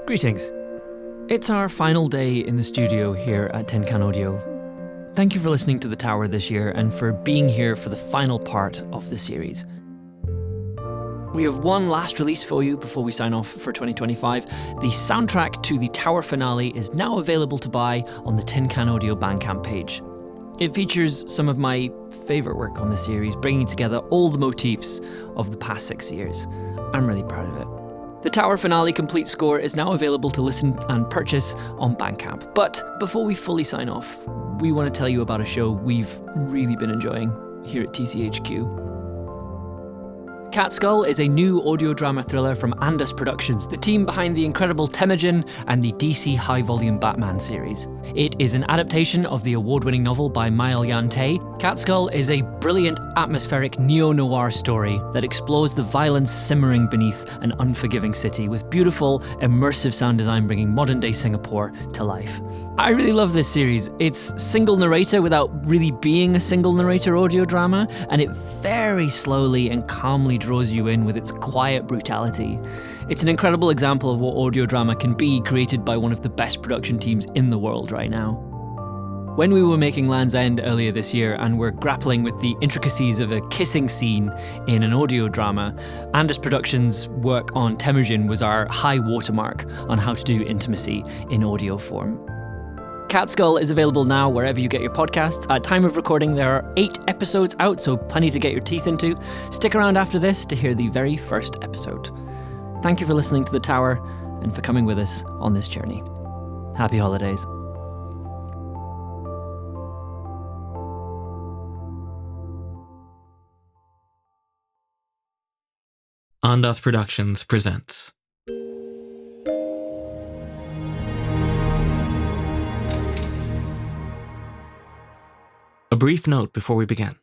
Greetings. It's our final day in the studio here at Tin Can Audio. Thank you for listening to The Tower this year and for being here for the final part of the series. We have one last release for you before we sign off for 2025. The soundtrack to the Tower finale is now available to buy on the Tin Can Audio Bandcamp page. It features some of my favourite work on the series, bringing together all the motifs of the past 6 years. I'm really proud of it. The Tower finale complete score is now available to listen and purchase on Bandcamp. But before we fully sign off, we want to tell you about a show we've really been enjoying here at TCHQ. Catskull is a new audio drama thriller from Andus Productions, the team behind the incredible Temujin and the DC high-volume Batman series. It is an adaptation of the award-winning novel by Myle Yan Tay. Catskull is a brilliant, atmospheric neo-noir story that explores the violence simmering beneath an unforgiving city, with beautiful, immersive sound design bringing modern-day Singapore to life. I really love this series. It's single narrator without really being a single narrator audio drama, and it very slowly and calmly draws you in with its quiet brutality. It's an incredible example of what audio drama can be, created by one of the best production teams in the world right now. When we were making Land's End earlier this year and were grappling with the intricacies of a kissing scene in an audio drama, Andus Productions' work on Temujin was our high watermark on how to do intimacy in audio form. Catskull is available now wherever you get your podcasts. At time of recording, there are 8 episodes out, so plenty to get your teeth into. Stick around after this to hear the very first episode. Thank you for listening to The Tower and for coming with us on this journey. Happy holidays. Andus Productions presents a brief note before we begin.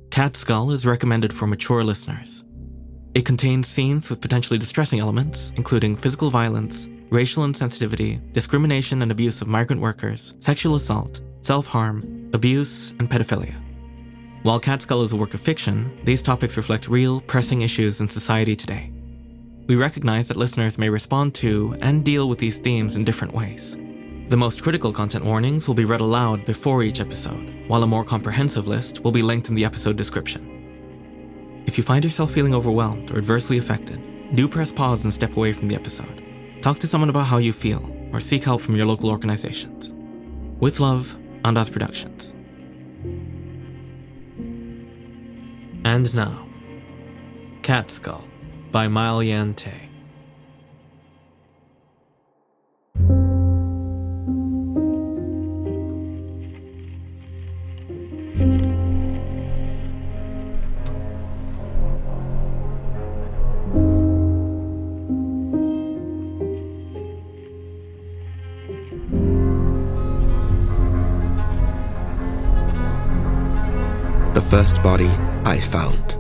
Catskull is recommended for mature listeners. It contains scenes with potentially distressing elements, including physical violence, racial insensitivity, discrimination and abuse of migrant workers, sexual assault, self-harm, abuse, and pedophilia. While Catskull is a work of fiction, these topics reflect real, pressing issues in society today. We recognize that listeners may respond to and deal with these themes in different ways. The most critical content warnings will be read aloud before each episode, while a more comprehensive list will be linked in the episode description. If you find yourself feeling overwhelmed or adversely affected, do press pause and step away from the episode. Talk to someone about how you feel, or seek help from your local organizations. With love, Andus Productions. And now, Catskull by Myle Yan Tay. The first body I found.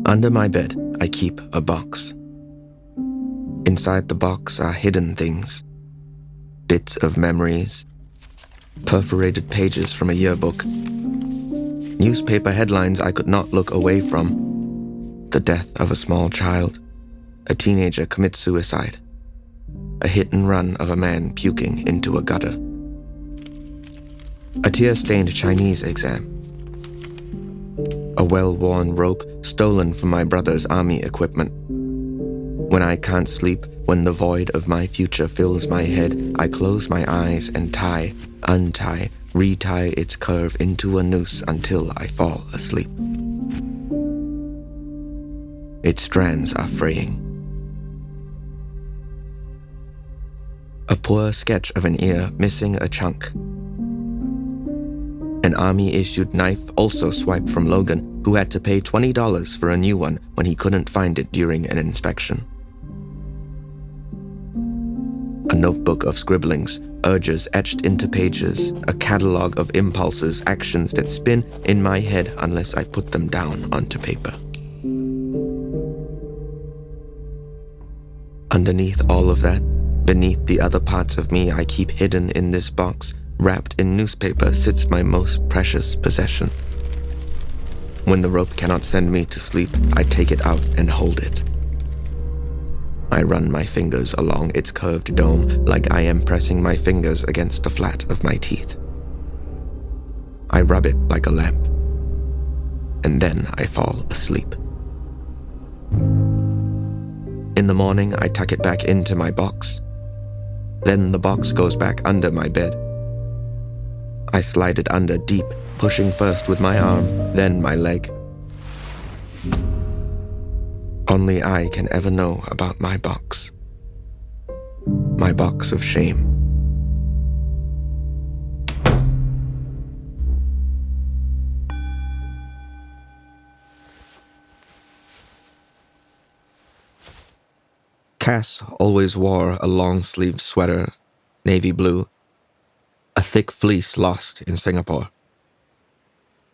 Under my bed, I keep a box. Inside the box are hidden things, bits of memories, perforated pages from a yearbook, newspaper headlines I could not look away from. The death of a small child, a teenager commits suicide, a hit and run of a man puking into a gutter, a tear-stained Chinese exam, a well-worn rope stolen from my brother's army equipment. When I can't sleep, when the void of my future fills my head, I close my eyes and tie, untie, retie its curve into a noose until I fall asleep. Its strands are fraying. A poor sketch of an ear missing a chunk. An army-issued knife also swiped from Logan, who had to pay $20 for a new one when he couldn't find it during an inspection. A notebook of scribblings, urges etched into pages, a catalog of impulses, actions that spin in my head unless I put them down onto paper. Underneath all of that, Beneath the other parts of me I keep hidden in this box, wrapped in newspaper, sits my most precious possession. When the rope cannot send me to sleep, I take it out and hold it. I run my fingers along its curved dome like I am pressing my fingers against the flat of my teeth. I rub it like a lamp, and then I fall asleep. In the morning, I tuck it back into my box. Then the box goes back under my bed. I slide it under deep, pushing first with my arm, then my leg. Only I can ever know about my box. My box of shame. Cass always wore a long-sleeved sweater, navy blue, a thick fleece lost in Singapore.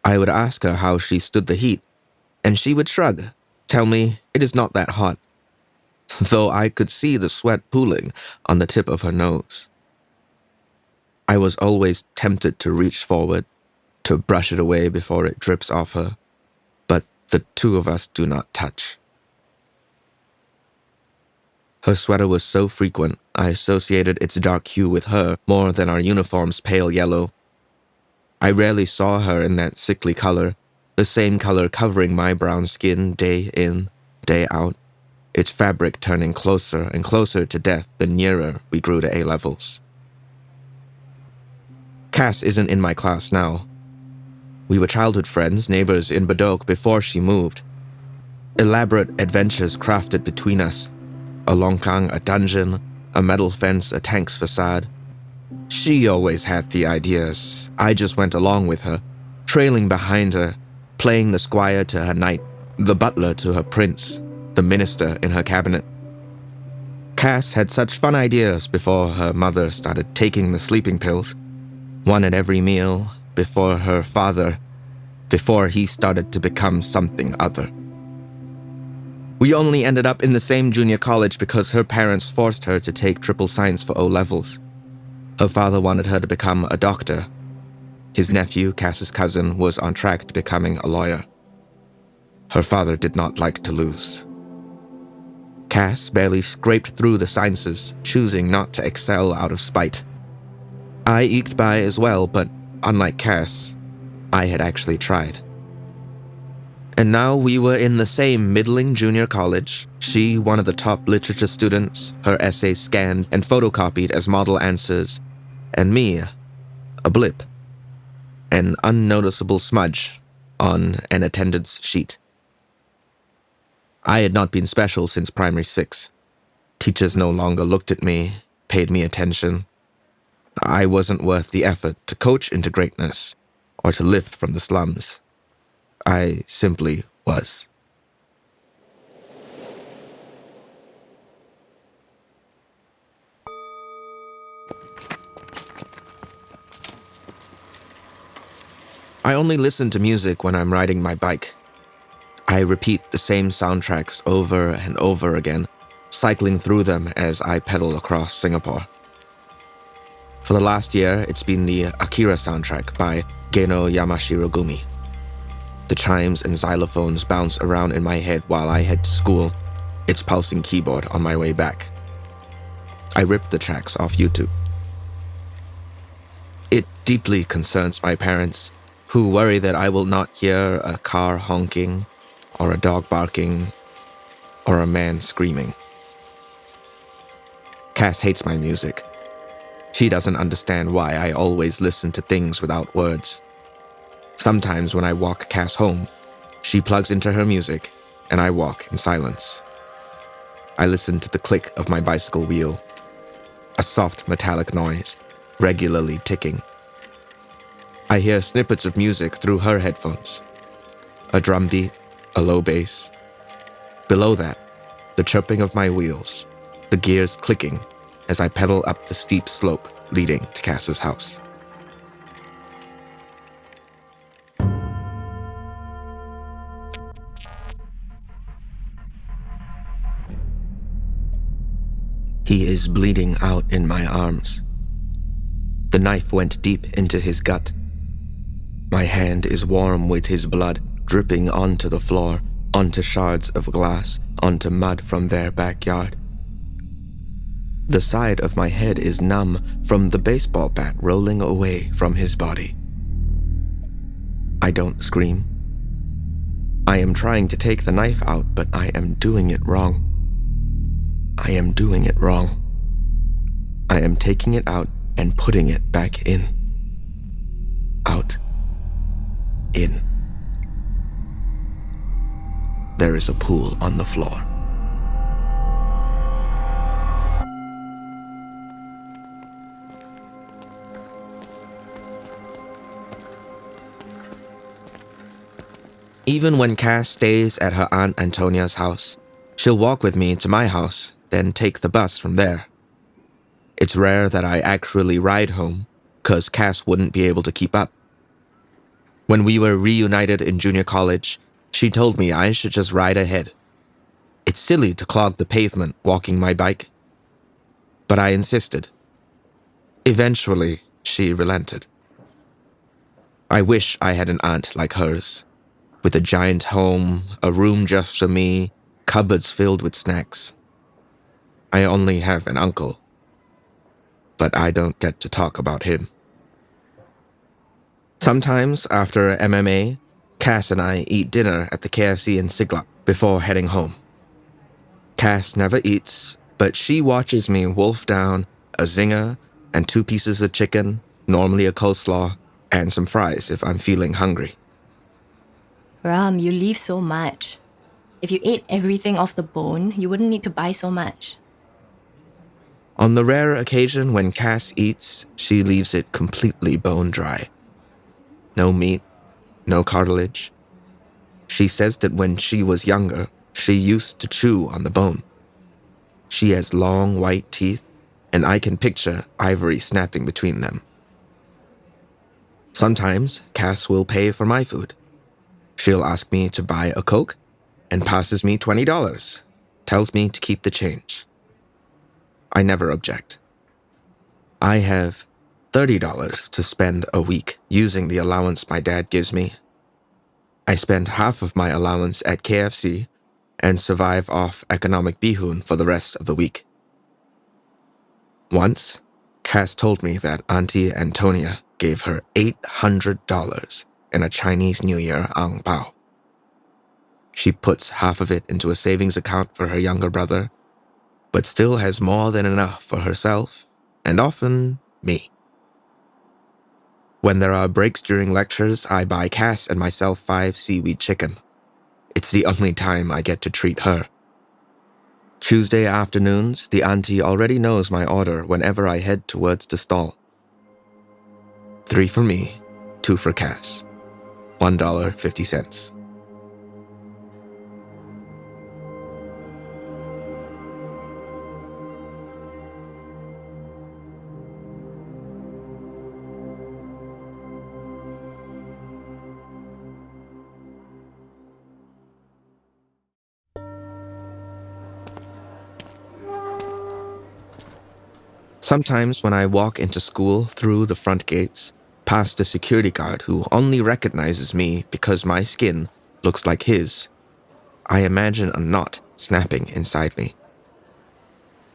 I would ask her how she stood the heat, and she would shrug, tell me it is not that hot, though I could see the sweat pooling on the tip of her nose. I was always tempted to reach forward, to brush it away before it drips off her, but the two of us do not touch. Her sweater was so frequent, I associated its dark hue with her more than our uniform's pale yellow. I rarely saw her in that sickly color, the same color covering my brown skin day in, day out, its fabric turning closer and closer to death the nearer we grew to A-levels. Cass isn't in my class now. We were childhood friends, neighbors in Badok before she moved. Elaborate adventures crafted between us. A longkang, a dungeon, a metal fence, a tank's facade. She always had the ideas. I just went along with her, trailing behind her, playing the squire to her knight, the butler to her prince, the minister in her cabinet. Cass had such fun ideas before her mother started taking the sleeping pills. One at every meal, before her father, before he started to become something other. We only ended up in the same junior college because her parents forced her to take triple science for O-levels. Her father wanted her to become a doctor. His nephew, Cass's cousin, was on track to becoming a lawyer. Her father did not like to lose. Cass barely scraped through the sciences, choosing not to excel out of spite. I eked by as well, but unlike Cass, I had actually tried. And now we were in the same middling junior college, she one of the top literature students, her essays scanned and photocopied as model answers, and me, a blip, an unnoticeable smudge on an attendance sheet. I had not been special since primary 6. Teachers no longer looked at me, paid me attention. I wasn't worth the effort to coach into greatness or to lift from the slums. I simply was. I only listen to music when I'm riding my bike. I repeat the same soundtracks over and over again, cycling through them as I pedal across Singapore. For the last year, it's been the Akira soundtrack by Geno Yamashirogumi. The chimes and xylophones bounce around in my head while I head to school, its pulsing keyboard on my way back. I rip the tracks off YouTube. It deeply concerns my parents, who worry that I will not hear a car honking, or a dog barking, or a man screaming. Cass hates my music. She doesn't understand why I always listen to things without words. Sometimes when I walk Cass home, she plugs into her music, and I walk in silence. I listen to the click of my bicycle wheel, a soft metallic noise, regularly ticking. I hear snippets of music through her headphones. A drum beat, a low bass. Below that, the chirping of my wheels, the gears clicking as I pedal up the steep slope leading to Cass's house. He is bleeding out in my arms. The knife went deep into his gut. My hand is warm with his blood dripping onto the floor, onto shards of glass, onto mud from their backyard. The side of my head is numb from the baseball bat rolling away from his body. I don't scream. I am trying to take the knife out, but I am doing it wrong. I am doing it wrong. I am taking it out and putting it back in. Out. In. There is a pool on the floor. Even when Cass stays at her Aunt Antonia's house, she'll walk with me to my house, then take the bus from there. It's rare that I actually ride home, 'cause Cass wouldn't be able to keep up. When we were reunited in junior college, she told me I should just ride ahead. It's silly to clog the pavement walking my bike. But I insisted. Eventually, she relented. I wish I had an aunt like hers, with a giant home, a room just for me, cupboards filled with snacks. I only have an uncle, but I don't get to talk about him. Sometimes, after MMA, Cass and I eat dinner at the KFC in Siglap before heading home. Cass never eats, but she watches me wolf down a zinger and 2 pieces of chicken, normally a coleslaw, and some fries if I'm feeling hungry. Ram, you leave so much. If you ate everything off the bone, you wouldn't need to buy so much. On the rare occasion when Cass eats, she leaves it completely bone dry. No meat, no cartilage. She says that when she was younger, she used to chew on the bone. She has long white teeth, and I can picture ivory snapping between them. Sometimes, Cass will pay for my food. She'll ask me to buy a Coke and passes me $20, tells me to keep the change. I never object. I have $30 to spend a week using the allowance my dad gives me. I spend half of my allowance at KFC and survive off economic bihun for the rest of the week. Once, Cass told me that Auntie Antonia gave her $800 in a Chinese New Year ang pao. She puts half of it into a savings account for her younger brother, but still has more than enough for herself, and often me. When there are breaks during lectures, I buy Cass and myself 5 seaweed chicken. It's the only time I get to treat her. Tuesday afternoons, the auntie already knows my order whenever I head towards the stall. 3 for me, 2 for Cass. $1.50. Sometimes when I walk into school through the front gates, past a security guard who only recognizes me because my skin looks like his, I imagine a knot snapping inside me.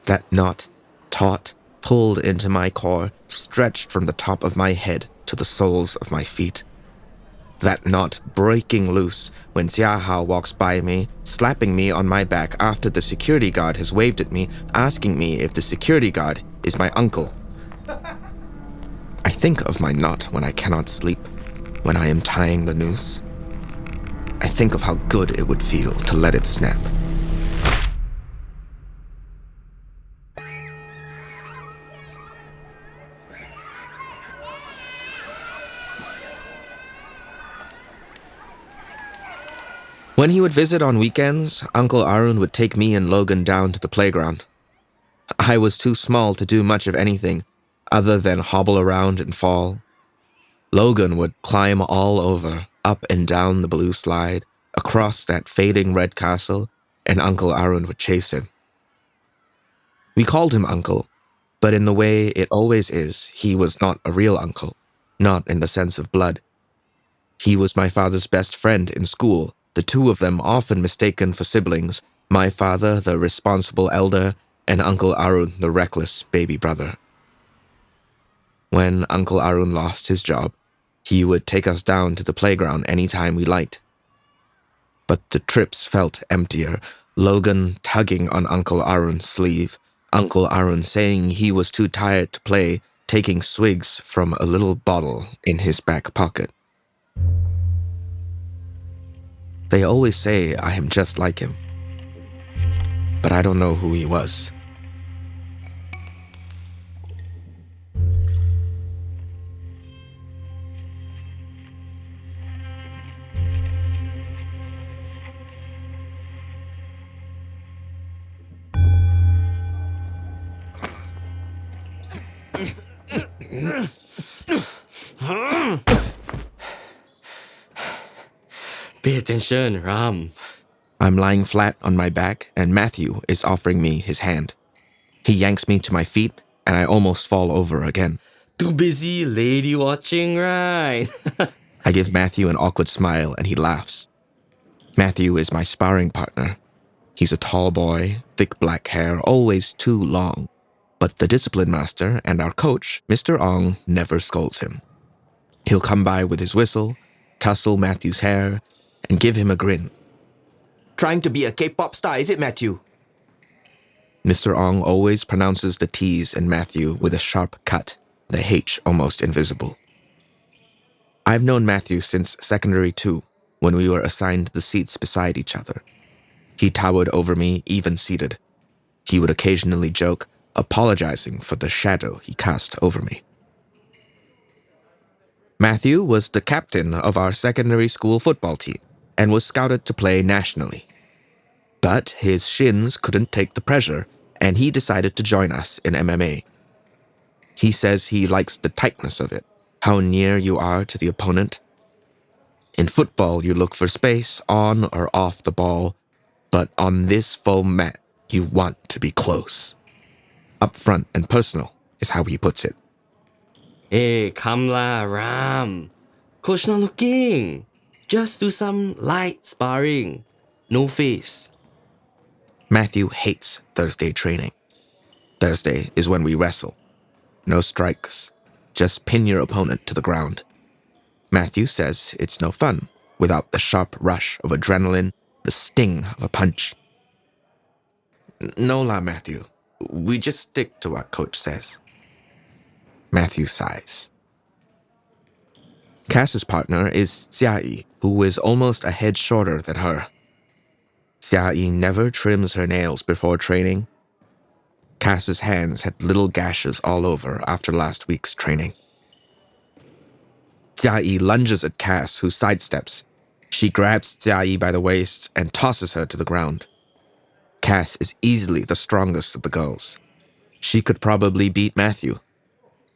That knot, taut, pulled into my core, stretched from the top of my head to the soles of my feet. That knot breaking loose when Xia Hao walks by me, slapping me on my back after the security guard has waved at me, asking me if the security guard is my uncle. I think of my knot when I cannot sleep, when I am tying the noose. I think of how good it would feel to let it snap. When he would visit on weekends, Uncle Arun would take me and Logan down to the playground. I was too small to do much of anything other than hobble around and fall. Logan would climb all over, up and down the blue slide, across that fading red castle, and Uncle Arun would chase him. We called him uncle, but in the way it always is, he was not a real uncle, not in the sense of blood. He was my father's best friend in school, the two of them often mistaken for siblings, my father the responsible elder, and Uncle Arun the reckless baby brother. When Uncle Arun lost his job, he would take us down to the playground anytime we liked. But the trips felt emptier, Logan tugging on Uncle Arun's sleeve, Uncle Arun saying he was too tired to play, taking swigs from a little bottle in his back pocket. They always say I am just like him, but I don't know who he was. Pay attention, Ram. I'm lying flat on my back and Matthew is offering me his hand. He yanks me to my feet and I almost fall over again. Too busy lady watching, right? I give Matthew an awkward smile and he laughs. Matthew is my sparring partner. He's a tall boy, thick black hair, always too long. But the discipline master and our coach, Mr. Ong, never scolds him. He'll come by with his whistle, tussle Matthew's hair, and give him a grin. Trying to be a K-pop star, is it, Matthew? Mr. Ong always pronounces the T's in Matthew with a sharp cut, the H almost invisible. I've known Matthew since secondary 2, when we were assigned the seats beside each other. He towered over me, even seated. He would occasionally joke, apologizing for the shadow he cast over me. Matthew was the captain of our secondary school football team and was scouted to play nationally. But his shins couldn't take the pressure, and he decided to join us in MMA. He says he likes the tightness of it, how near you are to the opponent. In football, you look for space on or off the ball, but on this foam mat, you want to be close. Upfront and personal is how he puts it. Hey, come la, Ram. Coach not looking. Just do some light sparring. No face. Matthew hates Thursday training. Thursday is when we wrestle. No strikes. Just pin your opponent to the ground. Matthew says it's no fun without the sharp rush of adrenaline, the sting of a punch. No la, Matthew. We just stick to what Coach says. Matthew sighs. Cass's partner is Jia Yi, who is almost a head shorter than her. Jia Yi never trims her nails before training. Cass's hands had little gashes all over after last week's training. Jia Yi lunges at Cass, who sidesteps. She grabs Jia Yi by the waist and tosses her to the ground. Cass is easily the strongest of the girls. She could probably beat Matthew.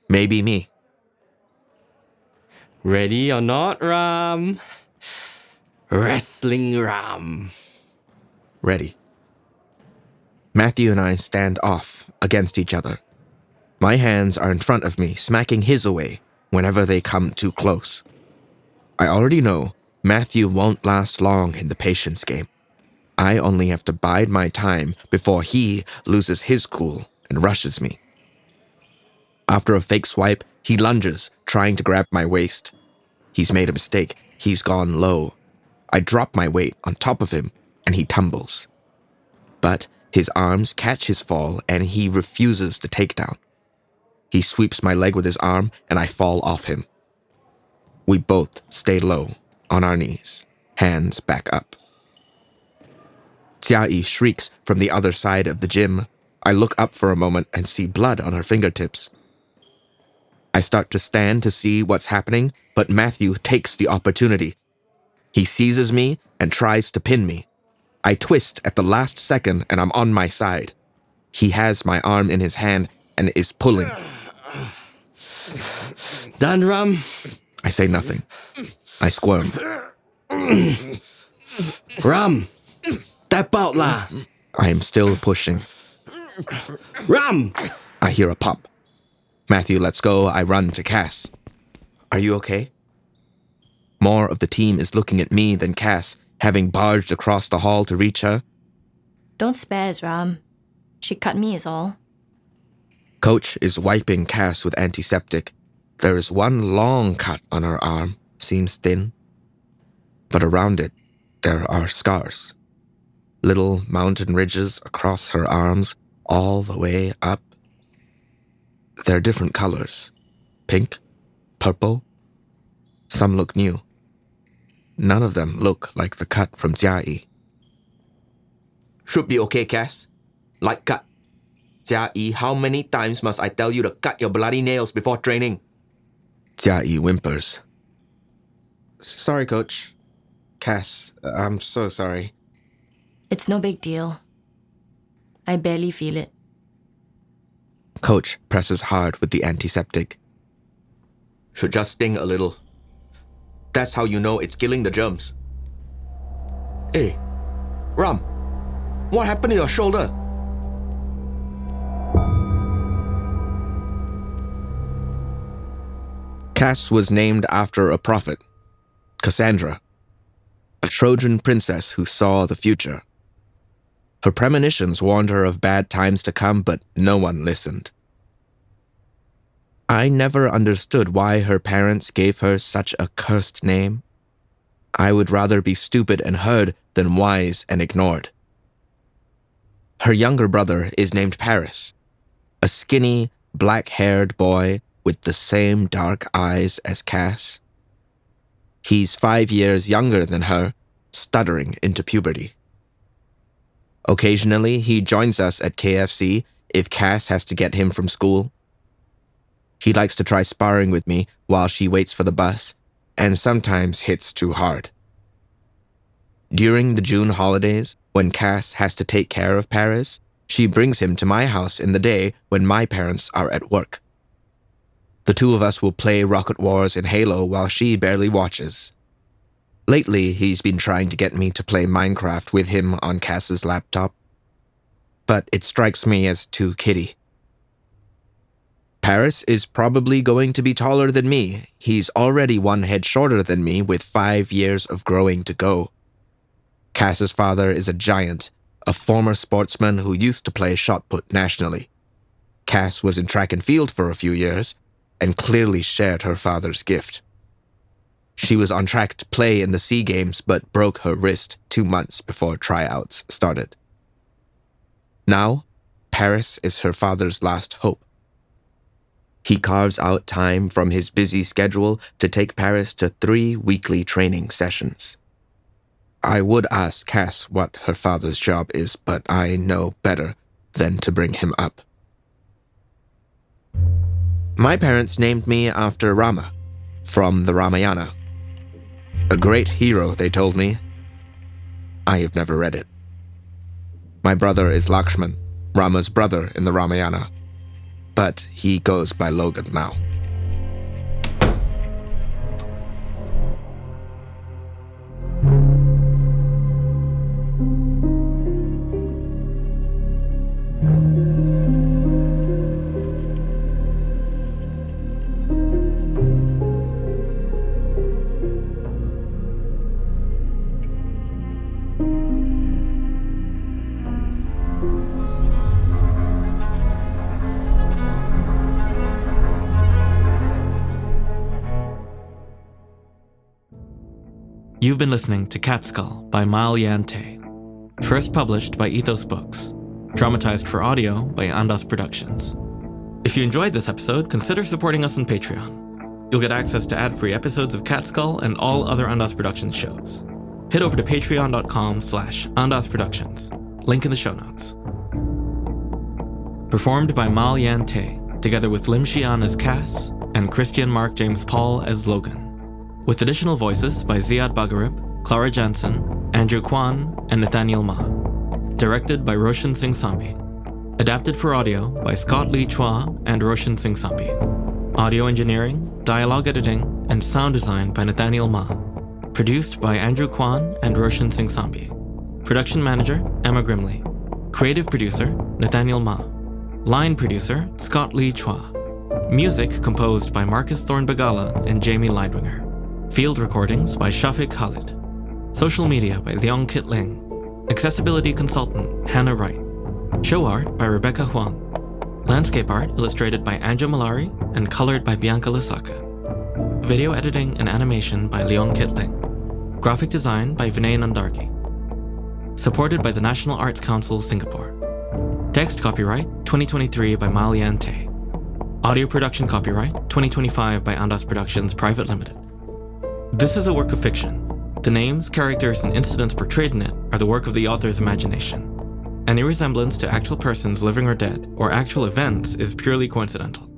Maybe me. Ready or not, Ram? Wrestling Ram. Ready. Matthew and I stand off against each other. My hands are in front of me, smacking his away whenever they come too close. I already know Matthew won't last long in the patience game. I only have to bide my time before he loses his cool and rushes me. After a fake swipe, he lunges, trying to grab my waist. He's made a mistake. He's gone low. I drop my weight on top of him, and he tumbles. But his arms catch his fall, and he refuses the takedown. He sweeps my leg with his arm, and I fall off him. We both stay low, on our knees, hands back up. Jia Yi shrieks from the other side of the gym. I look up for a moment and see blood on her fingertips. I start to stand to see what's happening, but Matthew takes the opportunity. He seizes me and tries to pin me. I twist at the last second and I'm on my side. He has my arm in his hand and is pulling. Done, Ram? I say nothing. I squirm. Ram, tap out lah. I am still pushing. Ram! I hear a pop. Matthew lets go. I run to Cass. Are you okay? More of the team is looking at me than Cass, having barged across the hall to reach her. Don't spare us, Ram. She cut me is all. Coach is wiping Cass with antiseptic. There is one long cut on her arm, seems thin. But around it, there are scars. Little mountain ridges across her arms, all the way up. They're different colors. Pink, purple. Some look new. None of them look like the cut from Jia. Should be okay, Cass. Light cut. Jia, how many times must I tell you to cut your bloody nails before training? Jia whimpers. Sorry, Coach. Cass, I'm so sorry. It's no big deal. I barely feel it. Coach presses hard with the antiseptic. Should just sting a little. That's how you know it's killing the germs. Hey, Ram, what happened to your shoulder? Cass was named after a prophet, Cassandra, a Trojan princess who saw the future. Her premonitions warned her of bad times to come, but no one listened. I never understood why her parents gave her such a cursed name. I would rather be stupid and heard than wise and ignored. Her younger brother is named Paris, a skinny, black-haired boy with the same dark eyes as Cass. He's 5 years younger than her, stuttering into puberty. Occasionally, he joins us at KFC if Cass has to get him from school. He likes to try sparring with me while she waits for the bus, and sometimes hits too hard. During the June holidays, when Cass has to take care of Paris, she brings him to my house in the day when my parents are at work. The two of us will play Rocket Wars and Halo while she barely watches. Lately, he's been trying to get me to play Minecraft with him on Cass's laptop. But it strikes me as too kiddie. Paris is probably going to be taller than me. He's already 1 head shorter than me with 5 years of growing to go. Cass's father is a giant, a former sportsman who used to play shot put nationally. Cass was in track and field for a few years and clearly shared her father's gift. She was on track to play in the SEA Games but broke her wrist 2 months before tryouts started. Now, Paris is her father's last hope. He carves out time from his busy schedule to take Paris to 3 weekly training sessions. I would ask Cass what her father's job is, but I know better than to bring him up. My parents named me after Rama, from the Ramayana. A great hero, they told me. I have never read it. My brother is Lakshman, Rama's brother in the Ramayana, but he goes by Logan now. You've been listening to Catskull by Myle Yan Tay, first published by Ethos Books, dramatized for audio by Andas Productions. If you enjoyed this episode, consider supporting us on Patreon. You'll get access to ad-free episodes of Catskull and all other Andas Productions shows. Head over to patreon.com/Andas Productions, link in the show notes. Performed by Myle Yan Tay, together with Lim Xian as Cass and Christian Mark James Paul as Logan. With additional voices by Ziad Bagharib, Clara Jansen, Andrew Kwan, and Nathaniel Ma. Directed by Roshan Singh Sambi. Adapted for audio by Scott Lee Chua and Roshan Singh Sambi. Audio engineering, dialogue editing, and sound design by Nathaniel Ma. Produced by Andrew Kwan and Roshan Singh Sambi. Production manager, Emma Grimley. Creative producer, Nathaniel Ma. Line producer, Scott Lee Chua. Music composed by Marcus Thornbagala and Jamie Leidwinger. Field recordings by Shafiq Khalid. Social media by Leong Kit Ling. Accessibility consultant, Hannah Wright. Show art by Rebecca Huang. Landscape art illustrated by Anja Malari and colored by Bianca Lasaka. Video editing and animation by Leong Kit Ling. Graphic design by Vinay Nandargi. Supported by the National Arts Council, Singapore. Text copyright 2023 by Myle Yan Tay. Audio production copyright 2025 by Andas Productions Private Limited. This is a work of fiction. The names, characters, and incidents portrayed in it are the work of the author's imagination. Any resemblance to actual persons living or dead, or actual events, is purely coincidental.